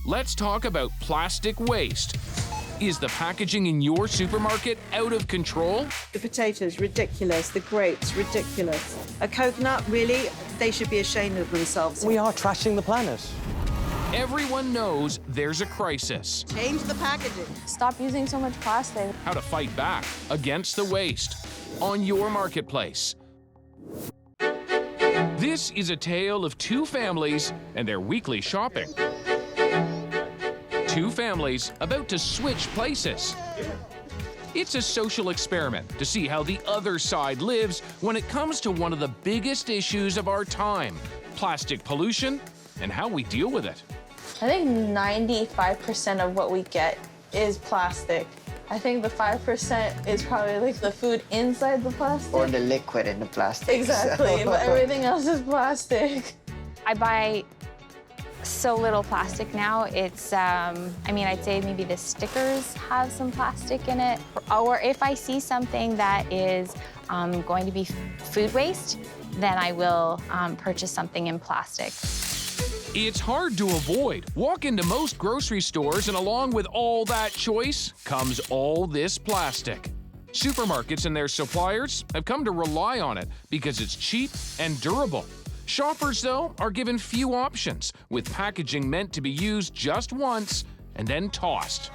Let's talk about plastic waste. Is the packaging in your supermarket out of control? The potatoes, ridiculous. The grapes, ridiculous. A coconut, really? They should be ashamed of themselves. We are trashing the planet. Everyone knows there's a crisis. Change the packaging. Stop using so much plastic. How to fight back against the waste on your marketplace. This is a tale of two families and their weekly shopping. Two families about to switch places. It's a social experiment to see how the other side lives when it comes to one of the biggest issues of our time, plastic pollution and how we deal with it. I think 95% of what we get is plastic. I think the 5% is probably like the food inside the plastic. Or the liquid in the plastic. Exactly, but everything else is plastic. I buy so little plastic now. It's, I'd say maybe the stickers have some plastic in it. Or if I see something that is going to be food waste, then I will purchase something in plastic. It's hard to avoid. Walk into most grocery stores and along with all that choice comes all this plastic. Supermarkets and their suppliers have come to rely on it because it's cheap and durable. Shoppers, though, are given few options, with packaging meant to be used just once and then tossed.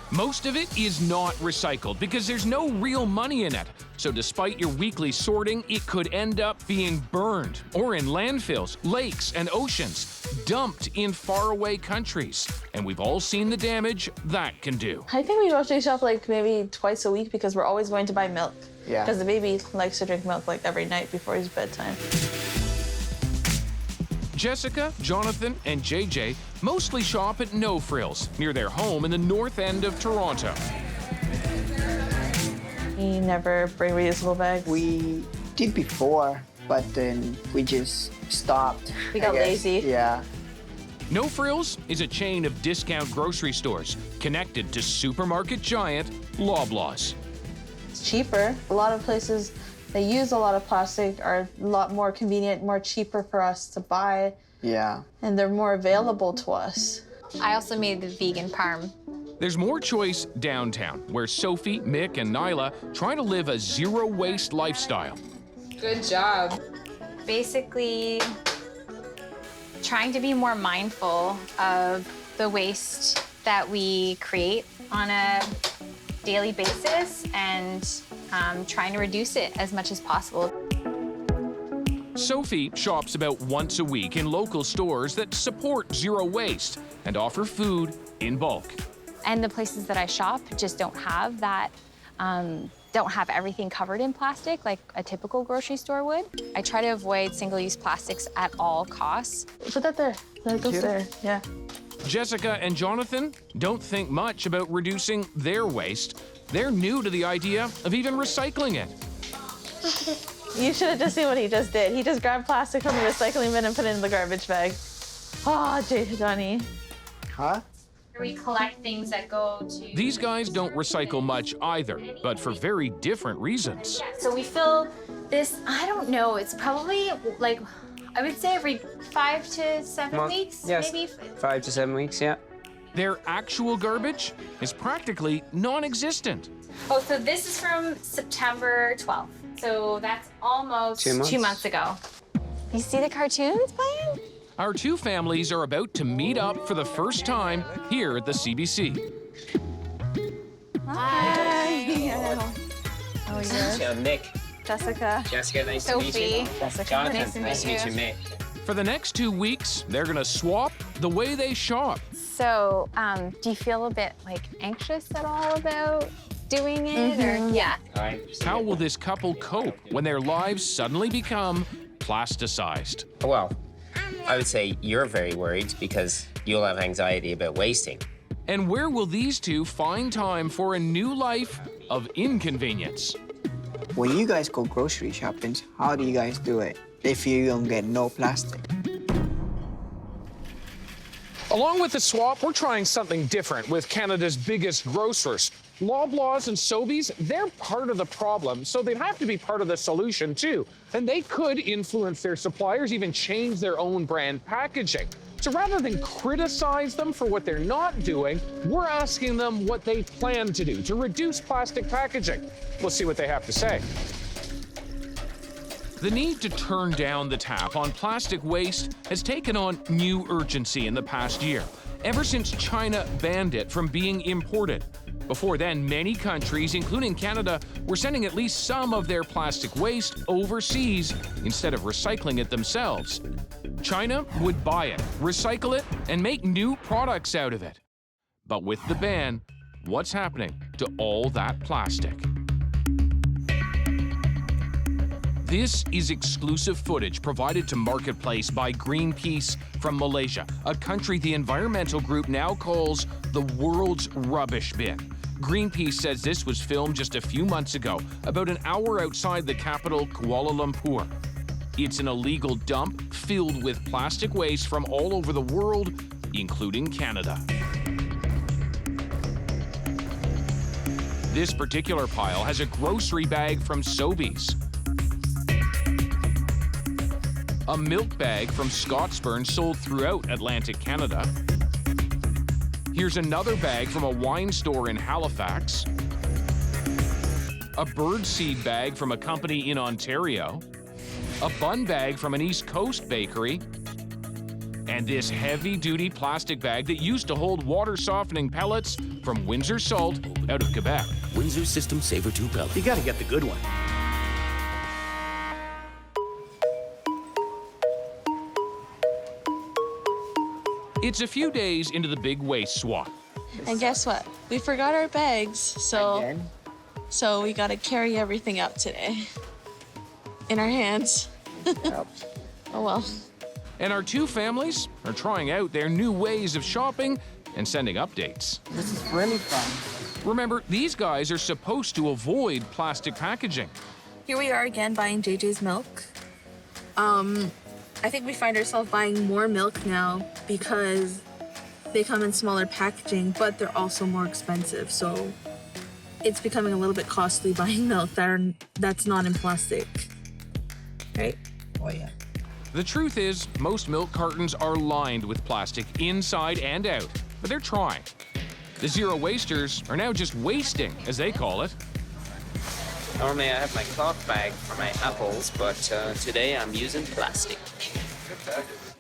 Most of it is not recycled because there's no real money in it. So despite your weekly sorting, it could end up being burned or in landfills, lakes, and oceans, dumped in faraway countries. And we've all seen the damage that can do. I think we grocery shop like maybe twice a week because we're always going to buy milk. Yeah. Because the baby likes to drink milk like every night before his bedtime. Jessica, Jonathan, and JJ mostly shop at No Frills, near their home in the north end of Toronto. We never bring reusable bags. We did before, but then we just stopped. We got lazy. Yeah. No Frills is a chain of discount grocery stores connected to supermarket giant Loblaws. It's cheaper. A lot of places that use a lot of plastic are a lot more convenient, more cheaper for us to buy. Yeah. And they're more available to us. I also made the vegan parm. There's more choice downtown, where Sophie, Mick, and Nyla try to live a zero-waste lifestyle. Good job. Basically, trying to be more mindful of the waste that we create on a daily basis and trying to reduce it as much as possible. Sophie shops about once a week in local stores that support zero waste and offer food in bulk. And the places that I shop just don't have that, don't have everything covered in plastic like a typical grocery store would. I try to avoid single-use plastics at all costs. Put that there. That goes there. Yeah. Jessica and Jonathan don't think much about reducing their waste. They're new to the idea of even recycling it. You should have just seen what he just did. He just grabbed plastic from the recycling bin and put it in the garbage bag. Oh, Johnny. Huh? We collect things that go to... These guys don't recycle much either, but for very different reasons. So we fill this, I don't know, it's probably like, I would say every 5 to 7 weeks, yes. maybe. 5 to 7 weeks, yeah. Their actual garbage is practically non-existent. Oh, so this is from September 12th. So that's almost 2 months ago. You see the cartoons playing? Our two families are about to meet up for the first time here at the CBC. Hi. How are you? Nick. Jessica. Jessica, nice to meet you. Sophie. Jessica. Jonathan, Nice to meet you. Mick. For the next 2 weeks, they're gonna swap the way they shop. So, do you feel a bit like anxious at all about doing it? Or yeah. All right. How will this couple cope when their lives suddenly become plasticized? Well, I would say you're very worried because you'll have anxiety about wasting. And where will these two find time for a new life of inconvenience? When you guys go grocery shopping, how do you guys do it if you don't get no plastic? Along with the swap, we're trying something different with Canada's biggest grocers. Loblaws and Sobeys, they're part of the problem, so they'd have to be part of the solution too. And they could influence their suppliers, even change their own brand packaging. So rather than criticize them for what they're not doing, we're asking them what they plan to do to reduce plastic packaging. We'll see what they have to say. The need to turn down the tap on plastic waste has taken on new urgency in the past year, ever since China banned it from being imported. Before then, many countries, including Canada, were sending at least some of their plastic waste overseas instead of recycling it themselves. China would buy it, recycle it, and make new products out of it. But with the ban, what's happening to all that plastic? This is exclusive footage provided to Marketplace by Greenpeace from Malaysia, a country the environmental group now calls the world's rubbish bin. Greenpeace says this was filmed just a few months ago, about an hour outside the capital, Kuala Lumpur. It's an illegal dump filled with plastic waste from all over the world, including Canada. This particular pile has a grocery bag from Sobeys, a milk bag from Scotsburn sold throughout Atlantic Canada. Here's another bag from a wine store in Halifax, a birdseed bag from a company in Ontario, a bun bag from an East Coast bakery, and this heavy-duty plastic bag that used to hold water-softening pellets from Windsor Salt out of Quebec. Windsor System Saver 2 pellet. You gotta get the good one. It's a few days into the big waste swap. And guess what? We forgot our bags, so we gotta carry everything out today. In our hands. Yep. Oh well. And our two families are trying out their new ways of shopping and sending updates. This is really fun. Remember, these guys are supposed to avoid plastic packaging. Here we are again buying JJ's milk. I think we find ourselves buying more milk now because they come in smaller packaging, but they're also more expensive. So it's becoming a little bit costly buying milk that's not in plastic, right? Oh yeah. The truth is, most milk cartons are lined with plastic inside and out, but they're trying. The zero wasters are now just wasting, as they call it. Normally I have my cloth bag for my apples, but today I'm using plastic.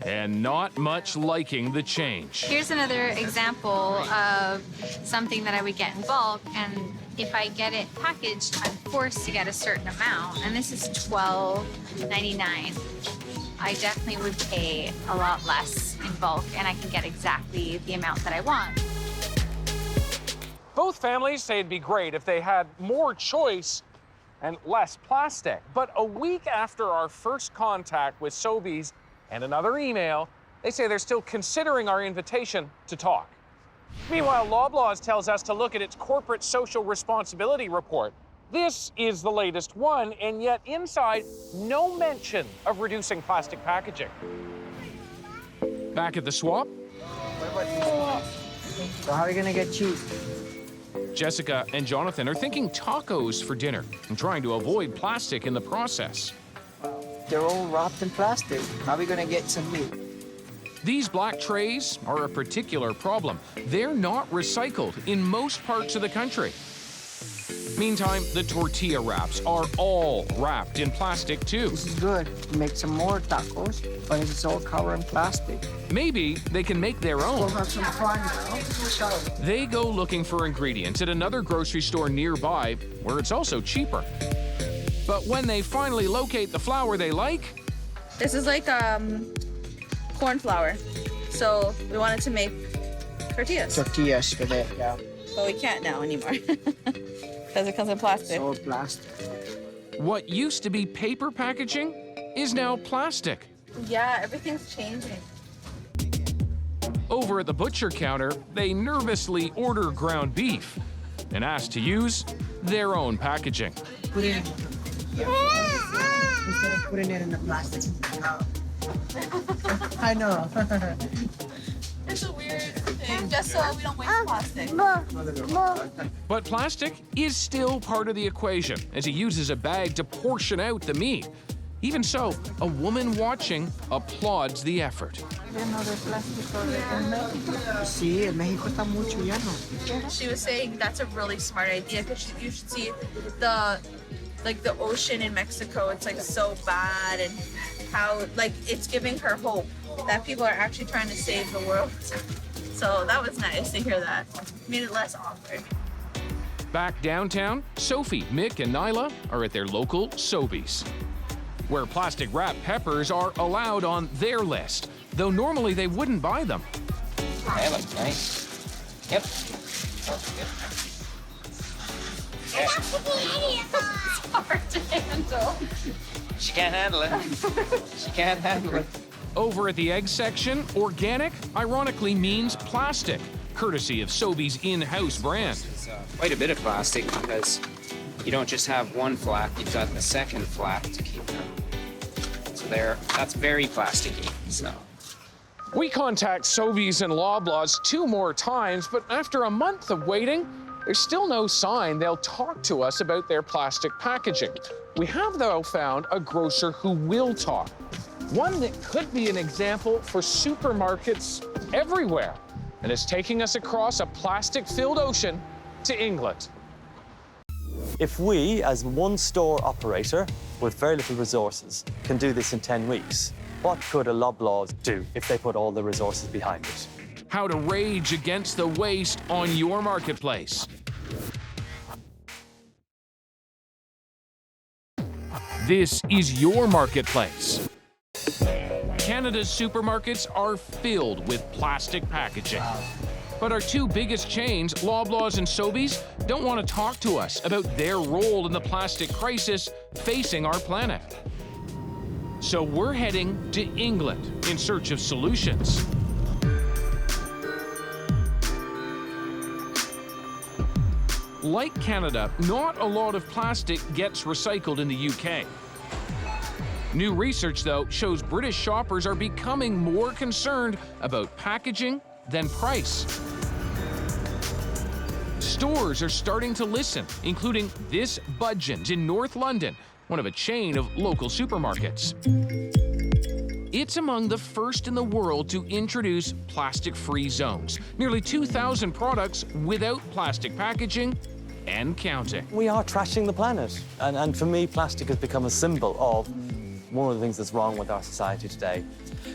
And not much liking the change. Here's another example of something that I would get in bulk, and if I get it packaged, I'm forced to get a certain amount, and this is $12.99. I definitely would pay a lot less in bulk, and I can get exactly the amount that I want. Both families say it'd be great if they had more choice and less plastic. But a week after our first contact with Sobeys and another email, they say they're still considering our invitation to talk. Meanwhile, Loblaws tells us to look at its corporate social responsibility report. This is the latest one, and yet inside, no mention of reducing plastic packaging. Back at the swap, So how are you gonna get cheap? Jessica and Jonathan are thinking tacos for dinner and trying to avoid plastic in the process. They're all wrapped in plastic. How are we gonna get some meat? These black trays are a particular problem. They're not recycled in most parts of the country. Meantime, the tortilla wraps are all wrapped in plastic too. This is good. Make some more tacos, but it's all covered in plastic. Maybe they can make their We'll own. have some fun now. They go looking for ingredients at another grocery store nearby where it's also cheaper. But when they finally locate the flour they like, This is like corn flour. So we wanted to make tortillas, Tortillas with it, yeah. but we can't now anymore because it comes in It's plastic. all plastic. what used to be paper packaging is now plastic. Yeah, everything's changing. Over at the butcher counter, they nervously order ground beef and ask to use their own packaging. Put it in. Yeah. Instead of putting it in the plastic. I know. It's a weird thing, just so we don't waste plastic. But plastic is still part of the equation, as he uses a bag to portion out the meat. Even so, a woman watching applauds the effort. Sí, en México está mucho ya no. She was saying that's a really smart idea because you should see the ocean in Mexico. It's like so bad, and how like it's giving her hope that people are actually trying to save the world. So that was nice to hear that. Made it less awkward. Back downtown, Sophie, Mick, and Nyla are at their local Sobeys, where plastic wrapped peppers are allowed on their list, though normally they wouldn't buy them. They look nice. Yep. It's hard to handle. She can't handle it. She can't handle it. Over at the egg section, organic ironically means plastic, courtesy of Sobeys in-house brand. It's quite a bit of plastic because you don't just have one flap, you've got the second flap to keep them. So that's very plasticky. So. We contact Sobeys and Loblaws 2 more times, but after a month of waiting, there's still no sign they'll talk to us about their plastic packaging. We have, though, found a grocer who will talk. One that could be an example for supermarkets everywhere, and is taking us across a plastic-filled ocean to England. If we, as one store operator with very little resources, can do this in 10 weeks, what could a Loblaws do if they put all the resources behind it? How to rage against the waste on your marketplace. This is your marketplace. Canada's supermarkets are filled with plastic packaging. But our 2 biggest chains, Loblaws and Sobeys, don't want to talk to us about their role in the plastic crisis facing our planet. So we're heading to England in search of solutions. Like Canada, not a lot of plastic gets recycled in the UK. New research, though, shows British shoppers are becoming more concerned about packaging than price. Stores are starting to listen, including this Budgeons in North London, one of a chain of local supermarkets. It's among the first in the world to introduce plastic-free zones. Nearly 2,000 products without plastic packaging and counting. We are trashing the planet. And for me, plastic has become a symbol of one of the things that's wrong with our society today.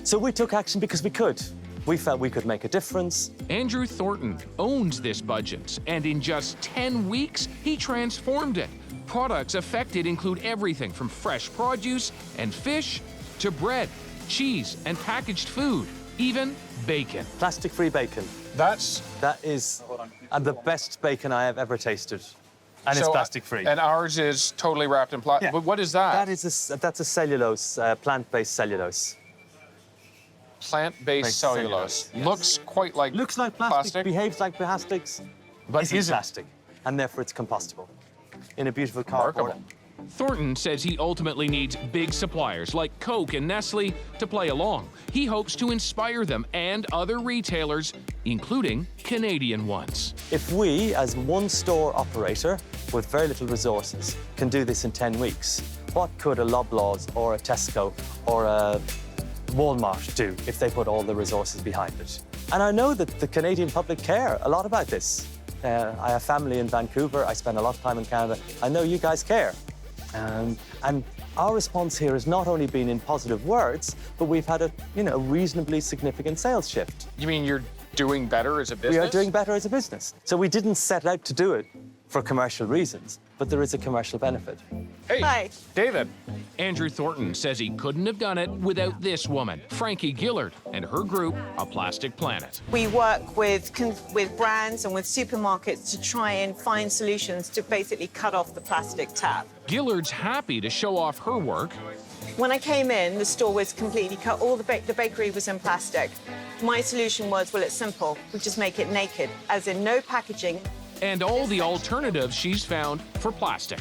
So we took action because we could. We felt we could make a difference. Andrew Thornton owns this Budgeons, and in just 10 weeks, he transformed it. Products affected include everything from fresh produce and fish to bread, cheese, and packaged food, even bacon. Plastic-free bacon. That is the best bacon I have ever tasted. And it's plastic-free. And ours is totally wrapped in plastic. Yeah. What is that? That's a cellulose, plant-based cellulose. Plant-based cellulose. Yes. Looks quite like Looks like plastic, behaves like plastics, but isn't plastic. And therefore it's compostable in a beautiful cardboard. Remarkable. Thornton says he ultimately needs big suppliers like Coke and Nestle to play along. He hopes to inspire them and other retailers, including Canadian ones. If we, as one store operator with very little resources, can do this in 10 weeks, what could a Loblaws or a Tesco or a Walmart do if they put all the resources behind it? And I know that the Canadian public care a lot about this. I have family in Vancouver. I spend a lot of time in Canada. I know you guys care. And our response here has not only been in positive words, but we've had a reasonably significant sales shift. You mean you're doing better as a business? We are doing better as a business. So we didn't set out to do it for commercial reasons, but there is a commercial benefit. Hey, Hi. David. Andrew Thornton says he couldn't have done it without this woman, Frankie Gillard, and her group, A Plastic Planet. We work with brands and with supermarkets to try and find solutions to basically cut off the plastic tap. Gillard's happy to show off her work. When I came in, the store was completely cut. All the bakery was in plastic. My solution was, well, it's simple. We just make it naked, as in no packaging. And all the alternatives she's found for plastic.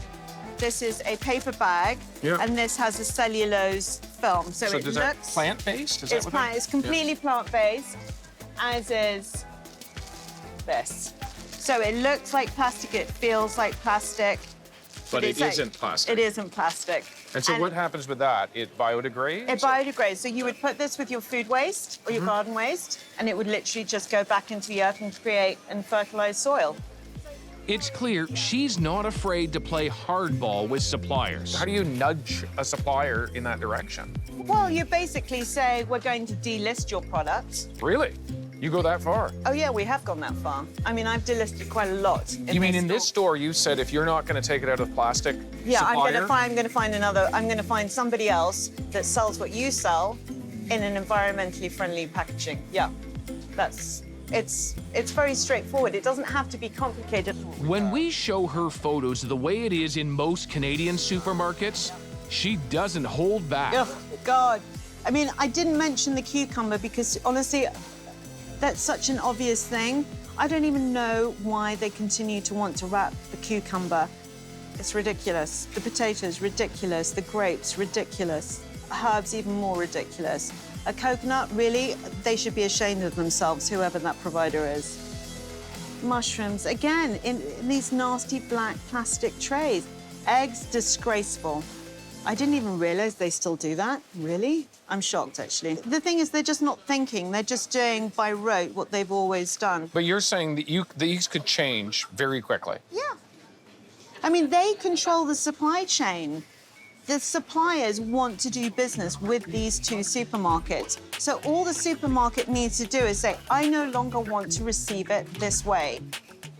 This is a paper bag, and this has a cellulose film. So it does looks that plant-based? It's plant. It's completely plant-based, as is this. So it looks like plastic. It feels like plastic. But it isn't plastic. It isn't plastic. And so what happens with that? It biodegrades? It biodegrades. So you would put this with your food waste or your garden waste, and it would literally just go back into the earth and create and fertilize soil. It's clear she's not afraid to play hardball with suppliers. How do you nudge a supplier in that direction? Well, you basically say, we're going to delist your product. Really? You go that far? Oh, yeah, we have gone that far. I mean, I've delisted quite a lot. You mean in this store, you said if you're not going to take it out of plastic Yeah, supplier? I'm going to find somebody else that sells what you sell in an environmentally friendly packaging. Yeah, it's very straightforward. It doesn't have to be complicated. When we show her photos of the way it is in most Canadian supermarkets, she doesn't hold back. Oh, God. I mean, I didn't mention the cucumber because, honestly, that's such an obvious thing. I don't even know why they continue to want to wrap the cucumber. It's ridiculous. The potatoes, ridiculous. The grapes, ridiculous. Herbs, even more ridiculous. A coconut, really? They should be ashamed of themselves, whoever that provider is. Mushrooms, again, in these nasty black plastic trays. Eggs, disgraceful. I didn't even realize they still do that. Really? I'm shocked, actually. The thing is, they're just not thinking. They're just doing by rote what they've always done. But you're saying that these could change very quickly. Yeah. I mean, they control the supply chain. The suppliers want to do business with these two supermarkets. So all the supermarket needs to do is say, I no longer want to receive it this way.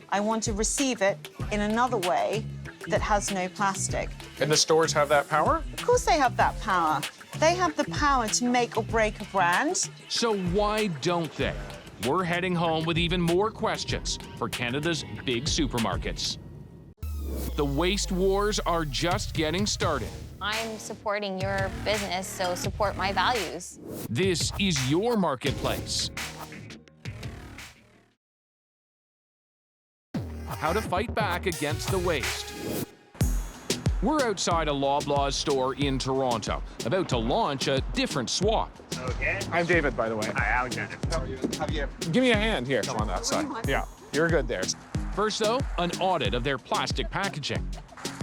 I want to receive it in another way that has no plastic. And the stores have that power? Of course they have that power. They have the power to make or break a brand. So why don't they? We're heading home with even more questions for Canada's big supermarkets. The waste wars are just getting started. I'm supporting your business, so support my values. This is your marketplace. How to fight back against the waste. We're outside a Loblaws store in Toronto, about to launch a different swap. Okay. I'm David, by the way. Hi, Alexander. How are you? Give me a hand here. Come on that side. Yeah, you're good there. First, though, an audit of their plastic packaging.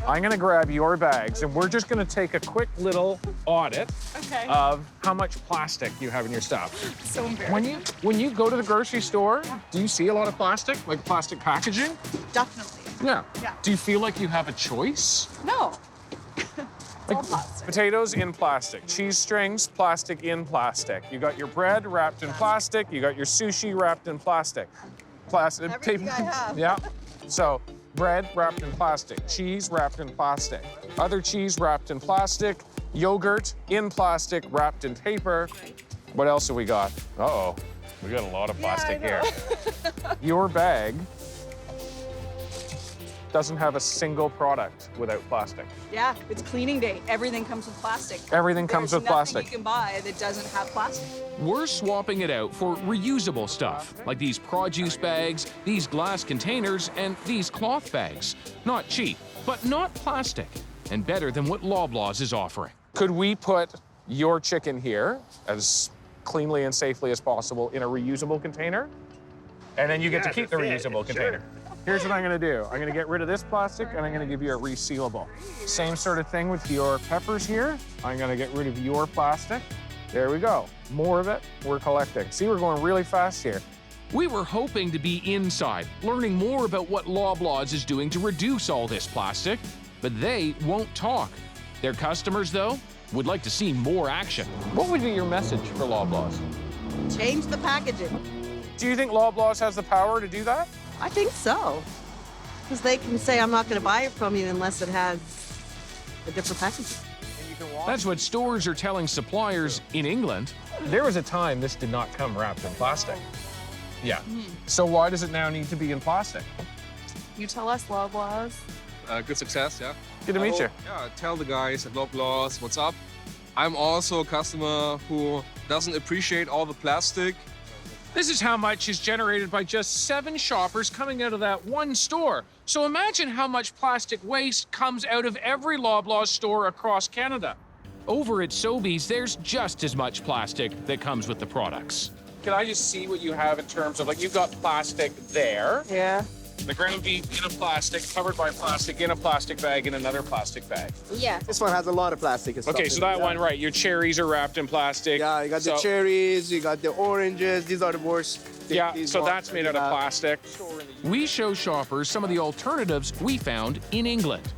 I'm going to grab your bags, and we're just going to take a quick little audit of how much plastic you have in your stuff. So embarrassing. When you go to the grocery store, do you see a lot of plastic, like plastic packaging? Definitely. Yeah. Yeah. Do you feel like you have a choice? No. It's all plastic. Potatoes in plastic, cheese strings, plastic in plastic. You got your bread wrapped in plastic. You got your sushi wrapped in plastic. Plastic. Everything I have. Yeah. So bread wrapped in plastic, cheese wrapped in plastic, other cheese wrapped in plastic, yogurt in plastic wrapped in paper. What else have we got? Uh-oh, we got a lot of plastic here. Your bag doesn't have a single product without plastic. Yeah, it's cleaning day. Everything comes with plastic. Everything comes with plastic. There's nothing you can buy that doesn't have plastic. We're swapping it out for reusable stuff, like these produce bags, these glass containers, and these cloth bags. Not cheap, but not plastic, and better than what Loblaws is offering. Could we put your chicken here as cleanly and safely as possible in a reusable container? And then you get to keep the reusable container. Here's what I'm gonna do. I'm gonna get rid of this plastic and I'm gonna give you a resealable. Same sort of thing with your peppers here. I'm gonna get rid of your plastic. There we go. More of it, we're collecting. See, we're going really fast here. We were hoping to be inside, learning more about what Loblaws is doing to reduce all this plastic, but they won't talk. Their customers, though, would like to see more action. What would be your message for Loblaws? Change the packaging. Do you think Loblaws has the power to do that? I think so. Because they can say, I'm not going to buy it from you unless it has a different packaging. That's what stores are telling suppliers in England. There was a time this did not come wrapped in plastic. Yeah. So why does it now need to be in plastic? You tell us, Loblaws. Good success, yeah. Good to meet you. Yeah, tell the guys at Loblaws what's up. I'm also a customer who doesn't appreciate all the plastic. This is how much is generated by just 7 shoppers coming out of that one store. So imagine how much plastic waste comes out of every Loblaws store across Canada. Over at Sobeys, there's just as much plastic that comes with the products. Can I just see what you have in terms of, like, you've got plastic there. Yeah. The ground beef in a plastic, covered by plastic, in a plastic bag, in another plastic bag. Yeah. This one has a lot of plastic and stuff. Okay, so that one, right, your cherries are wrapped in plastic. Yeah, you got the cherries, you got the oranges. These are the worst. Yeah, so that's made out of plastic. We show shoppers some of the alternatives we found in England.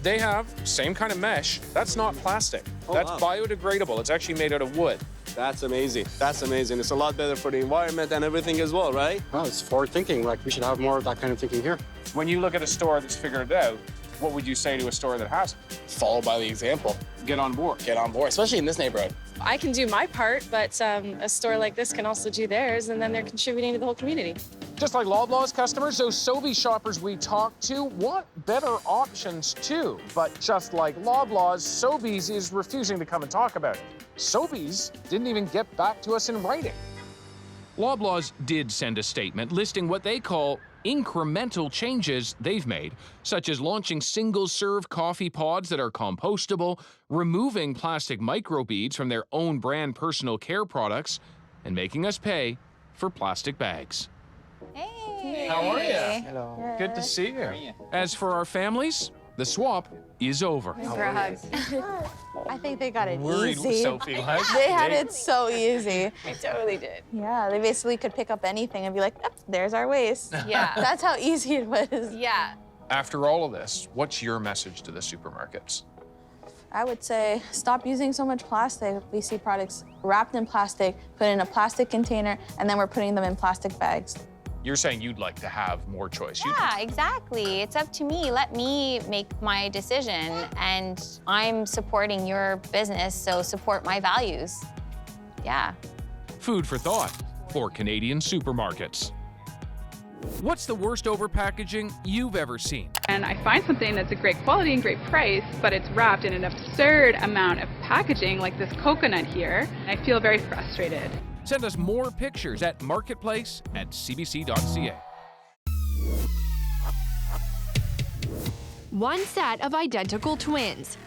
They have same kind of mesh. That's not plastic. That's biodegradable. It's actually made out of wood. That's amazing. That's amazing. It's a lot better for the environment and everything as well, right? Well, it's forward thinking. Like, we should have more of that kind of thinking here. When you look at a store that's figured it out, what would you say to a store that hasn't? Follow by the example. Get on board. Get on board, especially in this neighborhood. I can do my part, but a store like this can also do theirs, and then they're contributing to the whole community. Just like Loblaws customers, those Sobeys shoppers we talked to want better options too. But just like Loblaws, Sobeys is refusing to come and talk about it. Sobeys didn't even get back to us in writing. Loblaws did send a statement listing what they call incremental changes they've made, such as launching single-serve coffee pods that are compostable, removing plastic microbeads from their own brand personal care products, and making us pay for plastic bags. Hey. How are you? Hello. Good to see you. As for our families, the swap is over. For a hug. I think they got it Worried easy. Sophie, like, They had it so easy. I totally did. Yeah, they basically could pick up anything and be like, oh, there's our waste. Yeah. That's how easy it was. Yeah. After all of this, what's your message to the supermarkets? I would say stop using so much plastic. We see products wrapped in plastic, put in a plastic container, and then we're putting them in plastic bags. You're saying you'd like to have more choice. Yeah, exactly. It's up to me. Let me make my decision, and I'm supporting your business, so support my values. Yeah. Food for thought for Canadian supermarkets. What's the worst overpackaging you've ever seen? And I find something that's a great quality and great price, but it's wrapped in an absurd amount of packaging, like this coconut here. I feel very frustrated. Send us more pictures at marketplace@cbc.ca. One set of identical twins.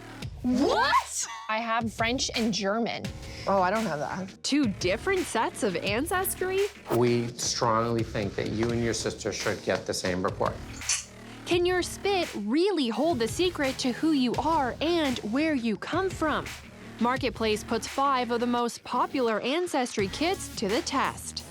What? I have French and German. Oh, I don't have that. Two different sets of ancestry? We strongly think that you and your sister should get the same report. Can your spit really hold the secret to who you are and where you come from? Marketplace puts 5 of the most popular ancestry kits to the test.